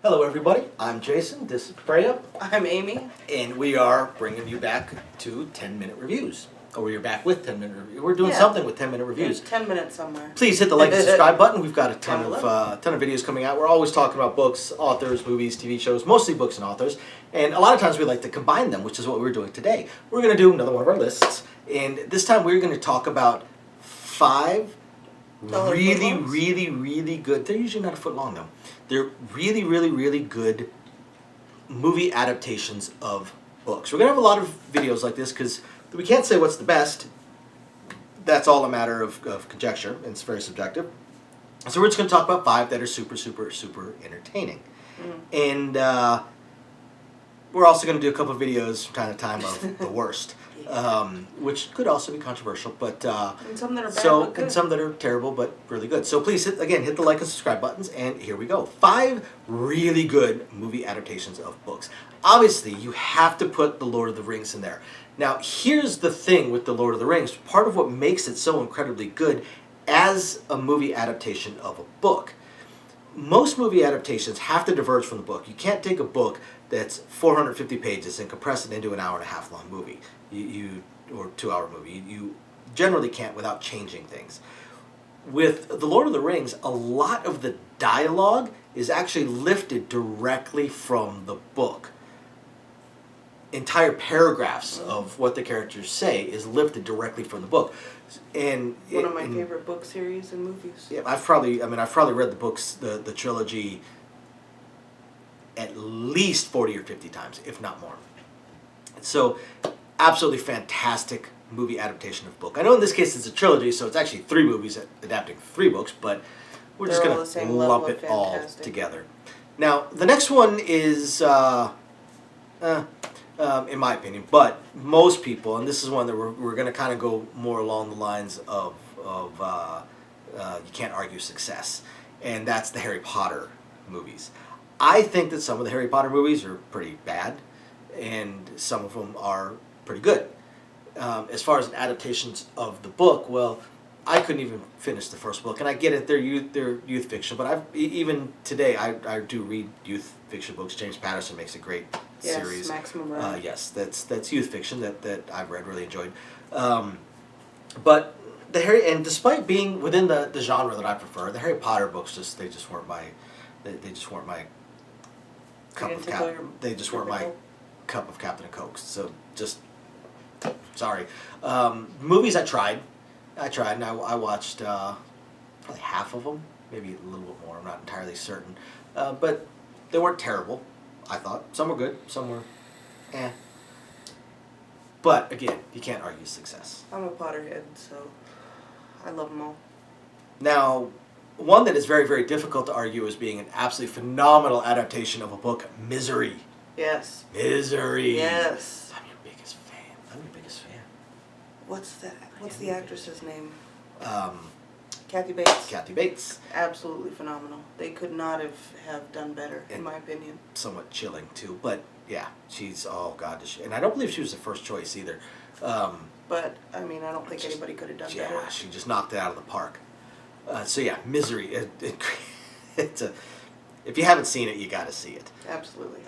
Hello everybody, I'm Jason, this is Freya, I'm Amy. and we are bringing you back to 10-minute reviews. Or you're back with 10-minute reviews. We're doing Yeah. something with 10-minute reviews. There's 10 minutes somewhere. Please hit the like and subscribe button. We've got a ton Down of videos coming out. We're always talking about books, authors, movies, TV shows, mostly books and authors. And a lot of times we like to combine them, which is what we're doing today. We're going to do another one of our lists, and this time we're going to talk about 5 really good, they're usually not a foot long though, they're really good movie adaptations of books. We're going to have a lot of videos like this because we can't say what's the best. That's all a matter of conjecture, and it's very subjective. So we're just going to talk about 5 that are super entertaining. And we're also going to do a couple of videos from time to time of the worst. Which could also be controversial, but and some that are bad, but good. And some that are terrible but really good. So please hit the like and subscribe buttons, and here we go. 5 really good movie adaptations of books. Obviously, you have to put The Lord of the Rings in there. Now, here's the thing with The Lord of the Rings. Part of what makes it so incredibly good as a movie adaptation of a book. Most movie adaptations have to diverge from the book. You can't take a book that's 450 pages and compress it into an hour and a half long movie. Or 2-hour movie. You generally can't without changing things. With The Lord of the Rings, a lot of the dialogue is actually lifted directly from the book. Entire paragraphs of what the characters say is lifted directly from the book. And one of my favorite book series and movies. Yeah, I've probably read the books, the trilogy, at least 40 or 50 times, if not more. So, absolutely fantastic movie adaptation of book. I know in this case it's a trilogy, so it's actually 3 movies adapting 3 books, but we're just going to lump it all together. Now, the next one is, in my opinion, but most people, and this is one that we're going to kind of go more along the lines of you can't argue success, and that's the Harry Potter movies. I think that some of the Harry Potter movies are pretty bad, and some of them are pretty good. As far as adaptations of the book, well, I couldn't even finish the first book, and I get it, they're youth fiction, but even today I do read youth fiction books. James Patterson makes a great series. Yes, Maximum Run. Yes, that's youth fiction that I've read, really enjoyed. But the Harry, and despite being within the genre that I prefer, the Harry Potter books they just weren't my cup of Captain and Cokes. So just sorry. Movies I tried, and I watched probably half of them, maybe a little bit more. I'm not entirely certain, but they weren't terrible. I thought some were good, some were, eh. But again, you can't argue success. I'm a Potterhead, so I love them all. Now, one that is very difficult to argue as being an absolutely phenomenal adaptation of a book, Misery. Yes. Misery. Yes. I'm your biggest fan. What's that? What's the actress's name? Kathy Kathy Bates. Bates. Absolutely phenomenal. They could not have done better, in my opinion. Somewhat chilling too, but yeah, she's, oh god, and I don't believe she was the first choice either. But I mean, I don't think anybody could have done better. Yeah, she just knocked it out of the park. So yeah, Misery. It's if you haven't seen it, you got to see it. Absolutely.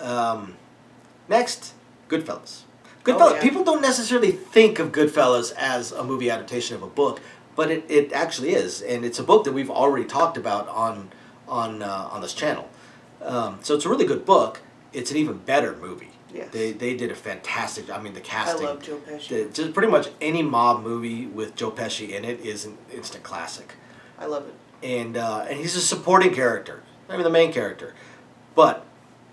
Next, Goodfellas. Oh, yeah. People don't necessarily think of Goodfellas as a movie adaptation of a book, but it actually is, and it's a book that we've already talked about on this channel. So it's a really good book. It's an even better movie. Yes. They did a fantastic. I mean, the casting. I love Joe Pesci. Just pretty much any mob movie with Joe Pesci in it is an instant classic. I love it. And he's a supporting character, I mean the main character, but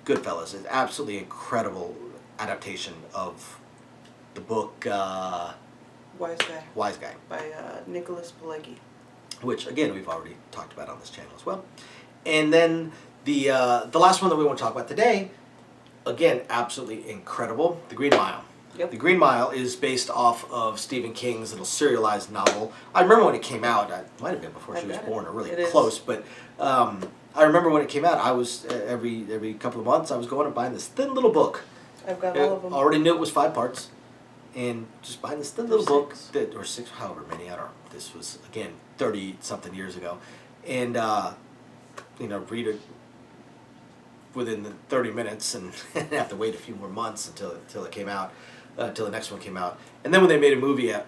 Goodfellas is absolutely incredible adaptation of the book Wise Guy. By Nicholas Pileggi. Which again we've already talked about on this channel as well. And then the last one that we want to talk about today, again absolutely incredible, The Green Mile. Yep. The Green Mile is based off of Stephen King's little serialized novel. I remember when it came out. It might have been before she was born, or really close. But I remember when it came out. I was every couple of months I was going and buying this thin little book. I've got all of them. I already knew it was 5 parts, and just buying this thin little book or 6, however many, I don't know. This was again 30-something years ago, and read it within the 30 minutes and have to wait a few more months until it came out, until the next one came out. And then when they made a movie out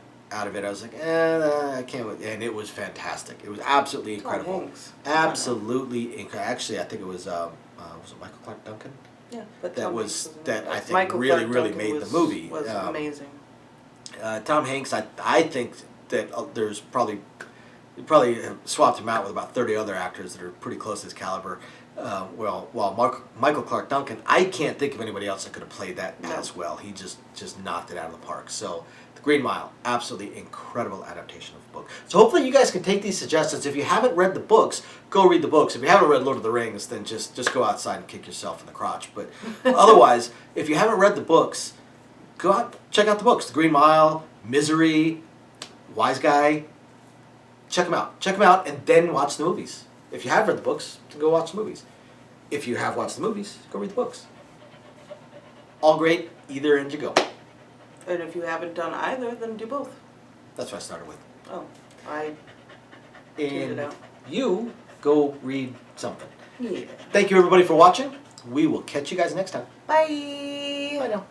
of it, I was like, I can't wait. And it was fantastic. It was absolutely incredible. Hanks. Absolutely incredible. Actually, I think it was it Michael Clark Duncan? Yeah, but That Tom was, Hanks that I think Michael really, Clark really Duncan made was, the movie. Was amazing. Tom Hanks, I think that there's probably have swapped him out with about 30 other actors that are pretty close to his caliber. While Michael Clark Duncan, I can't think of anybody else that could have played that as well. He just knocked it out of the park. So, The Green Mile, absolutely incredible adaptation of the book. So hopefully you guys can take these suggestions. If you haven't read the books, go read the books. If you haven't read Lord of the Rings, then just go outside and kick yourself in the crotch. But otherwise, if you haven't read the books, go out, check out the books. The Green Mile, Misery, Wise Guy. Check them out. Check them out and then watch the movies. If you have read the books, then go watch the movies. If you have watched the movies, go read the books. All great. Either end you go. And if you haven't done either, then do both. That's what I started with. Oh, I tuned it And out. you go read something. Yeah. Thank you everybody for watching. We will catch you guys next time. Bye. Bye now.